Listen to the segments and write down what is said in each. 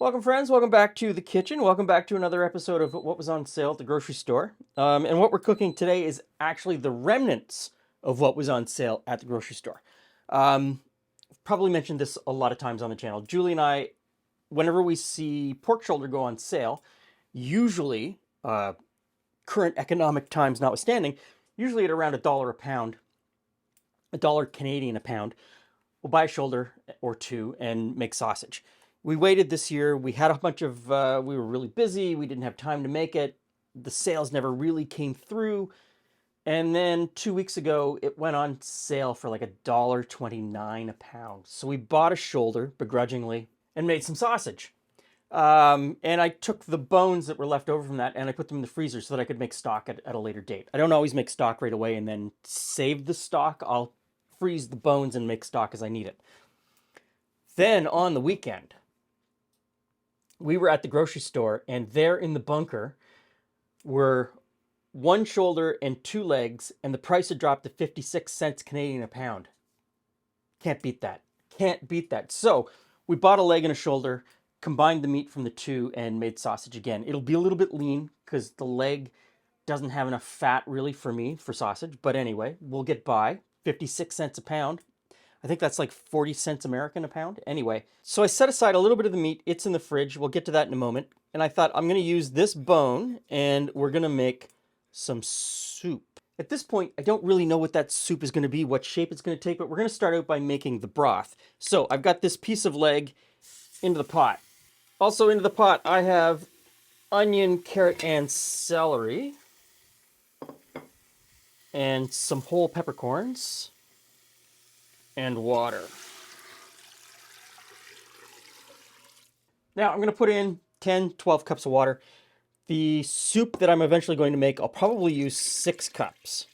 Welcome, friends. Welcome back to the kitchen. Welcome back to another episode of what was on sale at the grocery store. And what we're cooking today is actually the remnants of what was on sale at the grocery store. Probably mentioned this a lot of times on the channel. Julie and I, whenever we see pork shoulder go on sale, usually, current economic times notwithstanding, usually at around $1 a pound, $1 Canadian a pound, we'll buy a shoulder or two and make sausage. We waited this year. We had a bunch of, we were really busy. We didn't have time to make it. The sales never really came through. And then 2 weeks ago, it went on sale for like $1.29 a pound. So we bought a shoulder begrudgingly and made some sausage. And I took the bones that were left over from that and I put them in the freezer so that I could make stock at a later date. I don't always make stock right away and then save the stock. I'll freeze the bones and make stock as I need it. Then on the weekend, we were at the grocery store and there in the bunker were one shoulder and two legs, and the price had dropped to 56 cents Canadian a pound. Can't beat that. Can't beat that. So we bought a leg and a shoulder, combined the meat from the two, and made sausage again. It'll be a little bit lean because the leg doesn't have enough fat really for me for sausage. But anyway, we'll get by. 56 cents a pound. I think that's like 40 cents American a pound. Anyway, so I set aside a little bit of the meat. It's in the fridge. We'll get to that in a moment. And I thought I'm going to use this bone and we're going to make some soup. At this point, I don't really know what that soup is going to be, what shape it's going to take, but we're going to start out by making the broth. So I've got this piece of leg into the pot. Also into the pot, I have onion, carrot, and celery. And some whole peppercorns. And water. Now I'm going to put in 10, 12 cups of water. The soup that I'm eventually going to make, I'll probably use 6 cups,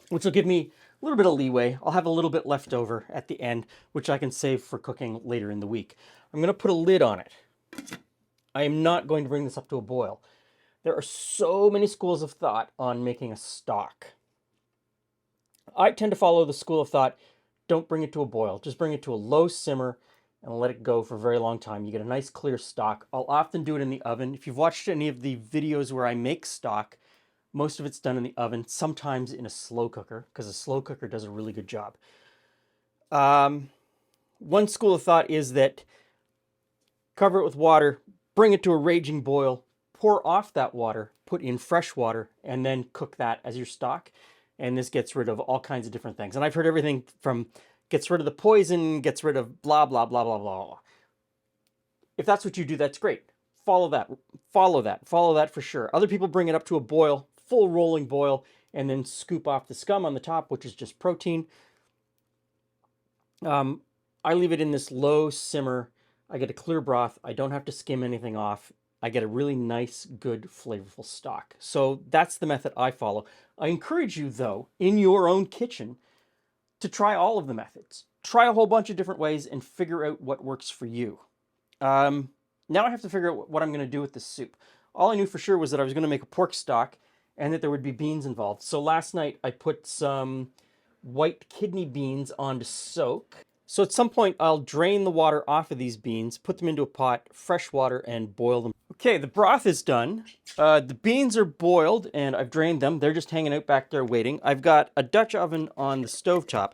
which will give me a little bit of leeway. I'll have a little bit left over at the end, which I can save for cooking later in the week. I'm going to put a lid on it. I am not going to bring this up to a boil. There are so many schools of thought on making a stock. I tend to follow the school of thought, don't bring it to a boil. Just bring it to a low simmer and let it go for a very long time. You get a nice clear stock. I'll often do it in the oven. If you've watched any of the videos where I make stock, most of it's done in the oven, sometimes in a slow cooker, because a slow cooker does a really good job. One school of thought is that cover it with water, bring it to a raging boil, pour off that water, put in fresh water, and then cook that as your stock. And this gets rid of all kinds of different things. And I've heard everything from gets rid of the poison, gets rid of blah, blah, blah, blah, blah. If that's what you do, that's great. Follow that. Follow that. Follow that for sure. Other people bring it up to a boil, full rolling boil, and then scoop off the scum on the top, which is just protein. I leave it in this low simmer. I get a clear broth. I don't have to skim anything off. I get a really nice, good, flavorful stock. So that's the method I follow. I encourage you, though, in your own kitchen, to try all of the methods. Try a whole bunch of different ways and figure out what works for you. Now I have to figure out what I'm going to do with this soup. All I knew for sure was that I was going to make a pork stock and that there would be beans involved. So last night I put some white kidney beans on to soak. So at some point I'll drain the water off of these beans, put them into a pot, fresh water, and boil them. Okay, the broth is done. The beans are boiled and I've drained them. They're just hanging out back there waiting. I've got a Dutch oven on the stovetop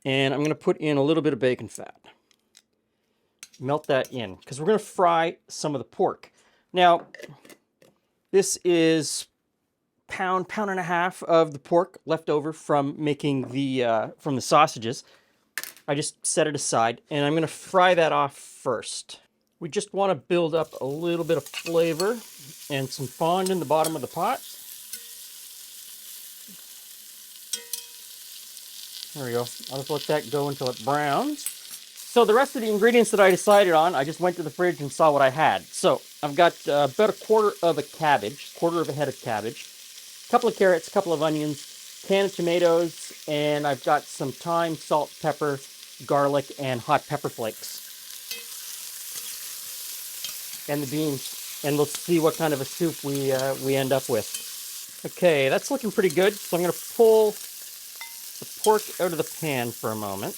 and I'm going to put in a little bit of bacon fat. Melt that in because we're going to fry some of the pork. Now, this is pound and a half of the pork left over from making the sausages. I just set it aside and I'm going to fry that off first. We just want to build up a little bit of flavor and some fond in the bottom of the pot. There we go. I'll just let that go until it browns. So the rest of the ingredients that I decided on, I just went to the fridge and saw what I had. So I've got about a quarter of a head of cabbage, a couple of carrots, a couple of onions, can of tomatoes, and I've got some thyme, salt, pepper, garlic, and hot pepper flakes. And the beans, and we'll see what kind of a soup we end up with. Okay, that's looking pretty good. So I'm going to pull the pork out of the pan for a moment.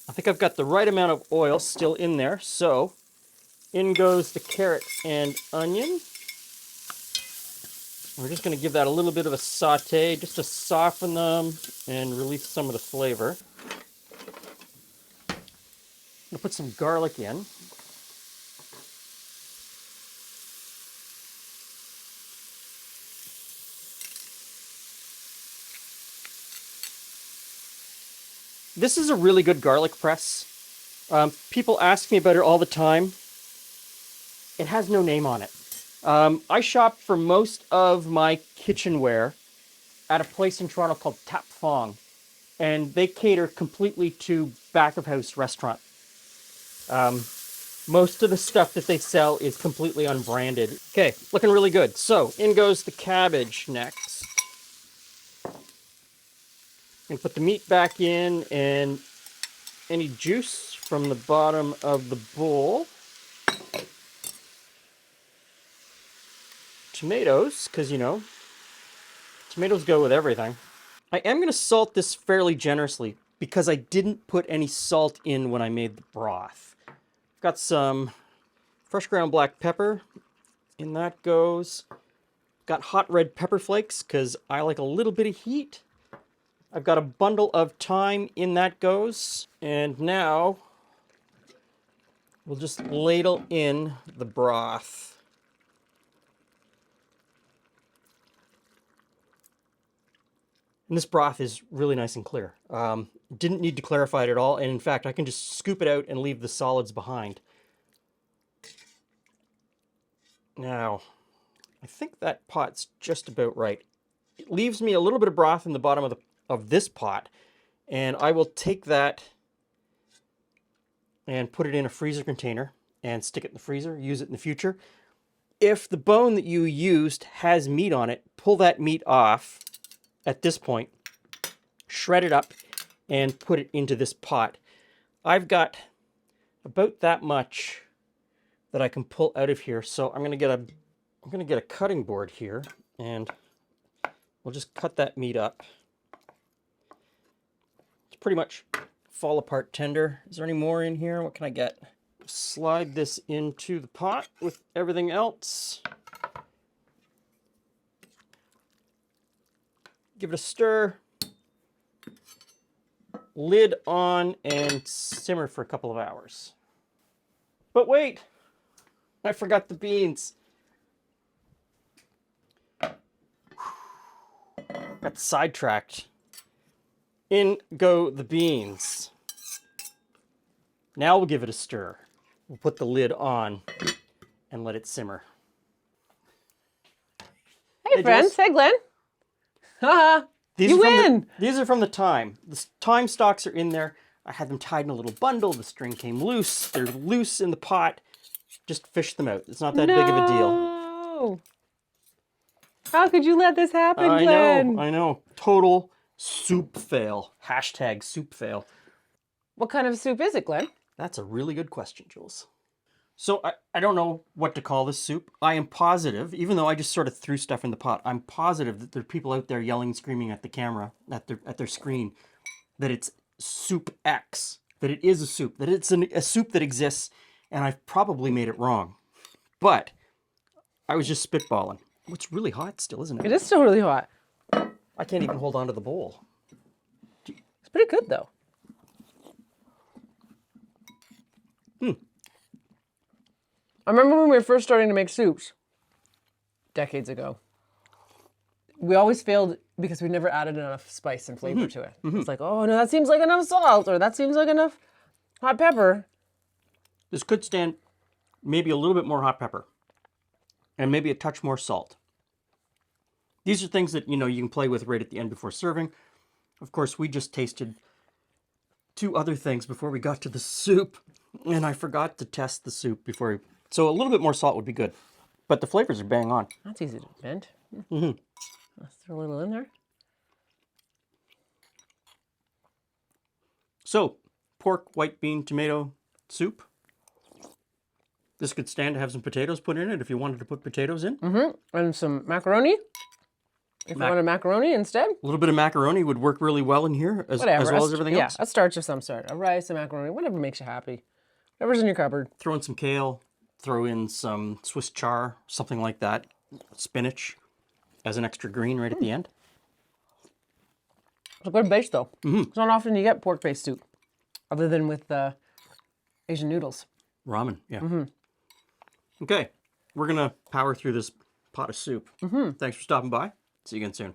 I think I've got the right amount of oil still in there, so in goes the carrot and onion. We're just going to give that a little bit of a saute just to soften them and release some of the flavor. I'm going to put some garlic in. This is a really good garlic press. People ask me about it all the time. It has no name on it. I shop for most of my kitchenware at a place in Toronto called Tap Phong, and they cater completely to back of house restaurant. Most of the stuff that they sell is completely unbranded. Okay, looking really good. So in goes the cabbage next. And put the meat back in and any juice from the bottom of the bowl. Tomatoes, because you know, tomatoes go with everything. I am going to salt this fairly generously because I didn't put any salt in when I made the broth. I've got some fresh ground black pepper. In that goes. Got hot red pepper flakes because I like a little bit of heat. I've got a bundle of thyme. In that goes. And now we'll just ladle in the broth. And this broth is really nice and clear. Didn't need to clarify it at all. And in fact, I can just scoop it out and leave the solids behind. Now, I think that pot's just about right. It leaves me a little bit of broth in the bottom of this pot. And I will take that and put it in a freezer container and stick it in the freezer, use it in the future. If the bone that you used has meat on it, pull that meat off at this point, shred it up, and put it into this pot. I've got about that much that I can pull out of here, so I'm gonna get a cutting board here, and we'll just cut that meat up. It's pretty much fall apart tender. Is there any more in here? What can I get? Slide this into the pot with everything else. Give it a stir. Lid on and simmer for a couple of hours. But wait, I forgot the beans. Got sidetracked. In go the beans. Now we'll give it a stir. We'll put the lid on and let it simmer. Hey friends, hey Glenn. Haha, you win! These are from the thyme. The thyme stalks are in there. I had them tied in a little bundle. The string came loose. They're loose in the pot. Just fish them out. It's not that big of a deal. How could you let this happen, Glenn? I know. Total soup fail. Hashtag soup fail. What kind of soup is it, Glenn? That's a really good question, Jules. So I don't know what to call this soup. I am positive, even though I just sort of threw stuff in the pot, I'm positive that there are people out there yelling and screaming at the camera, at their screen, that it's Soup X, that it is a soup, that it's a soup that exists, and I've probably made it wrong. But I was just spitballing. Oh, it's really hot still, isn't it? It is still really hot. I can't even hold on to the bowl. It's pretty good, though. I remember when we were first starting to make soups, decades ago. We always failed because we never added enough spice and flavor to it. It's like, oh no, that seems like enough salt, or that seems like enough hot pepper. This could stand maybe a little bit more hot pepper and maybe a touch more salt. These are things that, you know, you can play with right at the end before serving. Of course, we just tasted 2 other things before we got to the soup, and I forgot to test the soup before. So a little bit more salt would be good, but the flavors are bang on. That's easy to bend. Let's throw a little in there. So, pork, white bean, tomato soup. This could stand to have some potatoes put in it if you wanted to put potatoes in. And some macaroni. If you want a macaroni instead, A little bit of macaroni would work really well in here, as whatever. well as everything else. Yeah, a starch of some sort. A rice, a macaroni, whatever makes you happy. Whatever's in your cupboard. Throw in some kale, throw in some Swiss chard, something like that. Spinach as an extra green right at the end. It's a good base, though. It's not often you get pork-based soup, other than with Asian noodles. Ramen, yeah. Okay, we're going to power through this pot of soup. Thanks for stopping by. See you again soon.